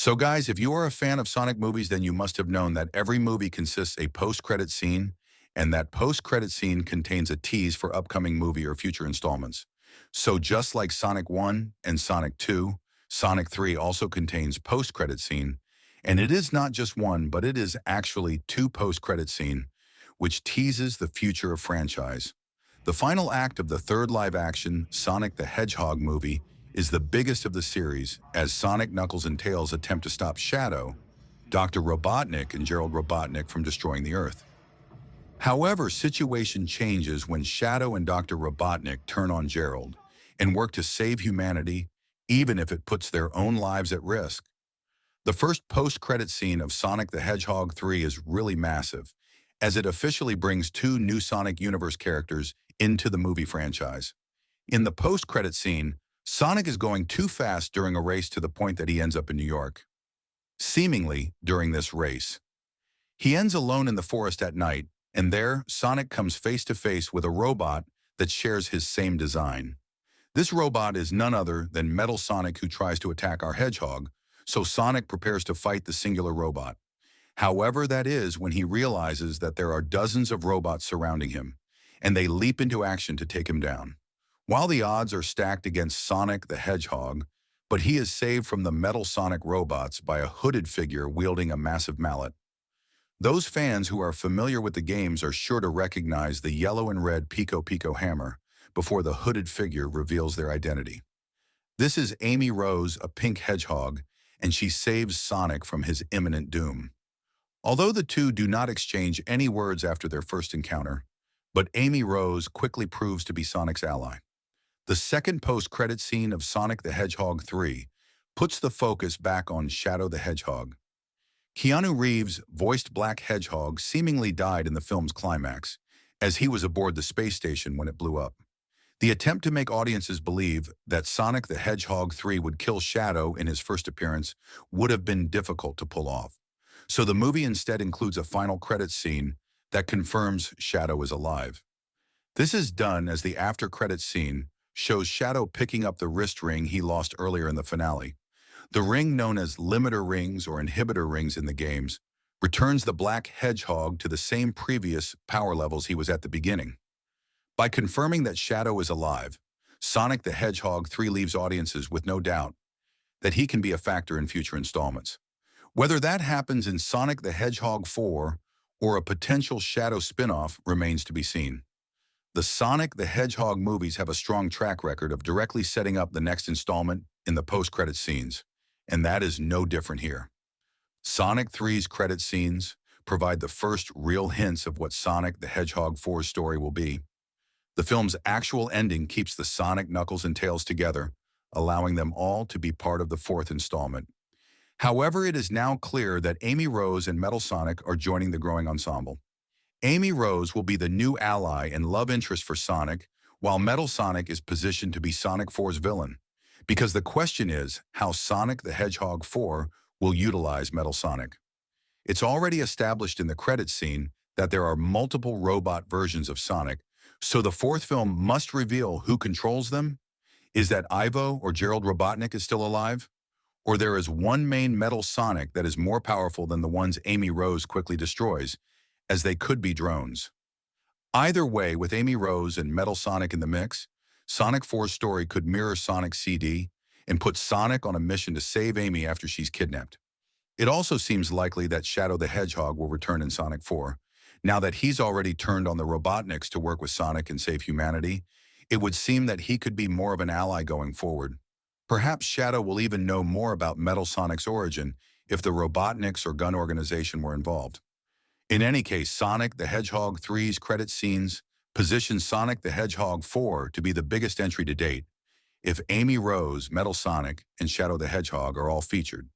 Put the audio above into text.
So guys, if you are a fan of Sonic movies, then you must have known that every movie consists a post-credit scene, and that post-credit scene contains a tease for upcoming movie or future installments. So just like Sonic 1 and Sonic 2, Sonic 3 also contains post-credit scene, and it is not just one, but it is actually two post-credit scene, which teases the future of franchise. The final act of the third live-action Sonic the Hedgehog movie is the biggest of the series as Sonic, Knuckles, and Tails attempt to stop Shadow, Dr. Robotnik, and Gerald Robotnik from destroying the Earth. However, situation changes when Shadow and Dr. Robotnik turn on Gerald and work to save humanity, even if it puts their own lives at risk. The first post-credit scene of Sonic the Hedgehog 3 is really massive, as it officially brings two new Sonic Universe characters into the movie franchise. In the post-credit scene, Sonic is going too fast during a race to the point that he ends up in New York. Seemingly, during this race, he ends alone in the forest at night, and there, Sonic comes face to face with a robot that shares his same design. This robot is none other than Metal Sonic, who tries to attack our hedgehog, so Sonic prepares to fight the singular robot. However, that is when he realizes that there are dozens of robots surrounding him, and they leap into action to take him down. While the odds are stacked against Sonic the Hedgehog, but he is saved from the Metal Sonic robots by a hooded figure wielding a massive mallet. Those fans who are familiar with the games are sure to recognize the yellow and red Pico Pico hammer before the hooded figure reveals their identity. This is Amy Rose, a pink hedgehog, and she saves Sonic from his imminent doom. Although the two do not exchange any words after their first encounter, but Amy Rose quickly proves to be Sonic's ally. The second post-credit scene of Sonic the Hedgehog 3 puts the focus back on Shadow the Hedgehog. Keanu Reeves' voiced Black Hedgehog seemingly died in the film's climax, as he was aboard the space station when it blew up. The attempt to make audiences believe that Sonic the Hedgehog 3 would kill Shadow in his first appearance would have been difficult to pull off. So the movie instead includes a final credits scene that confirms Shadow is alive. This is done as the after-credits scene shows Shadow picking up the wrist ring he lost earlier in the finale. The ring, known as limiter rings or inhibitor rings in the games, returns the Black Hedgehog to the same previous power levels he was at the beginning. By confirming that Shadow is alive, Sonic the Hedgehog 3 leaves audiences with no doubt that he can be a factor in future installments. Whether that happens in Sonic the Hedgehog 4 or a potential Shadow spin-off remains to be seen. The Sonic the Hedgehog movies have a strong track record of directly setting up the next installment in the post-credit scenes, and that is no different here. Sonic 3's credit scenes provide the first real hints of what Sonic the Hedgehog 4's story will be. The film's actual ending keeps the Sonic, Knuckles, and Tails together, allowing them all to be part of the fourth installment. However, it is now clear that Amy Rose and Metal Sonic are joining the growing ensemble. Amy Rose will be the new ally and love interest for Sonic, while Metal Sonic is positioned to be Sonic 4's villain. Because the question is how Sonic the Hedgehog 4 will utilize Metal Sonic. It's already established in the credits scene that there are multiple robot versions of Sonic, so the fourth film must reveal who controls them. Is that Ivo or Gerald Robotnik is still alive? Or there is one main Metal Sonic that is more powerful than the ones Amy Rose quickly destroys, as they could be drones. Either way, with Amy Rose and Metal Sonic in the mix, Sonic 4's story could mirror Sonic's CD and put Sonic on a mission to save Amy after she's kidnapped. It also seems likely that Shadow the Hedgehog will return in Sonic 4. Now that he's already turned on the Robotniks to work with Sonic and save humanity, it would seem that he could be more of an ally going forward. Perhaps Shadow will even know more about Metal Sonic's origin if the Robotniks or gun organization were involved. In any case, Sonic the Hedgehog 3's credit scenes position Sonic the Hedgehog 4 to be the biggest entry to date, if Amy Rose, Metal Sonic, and Shadow the Hedgehog are all featured.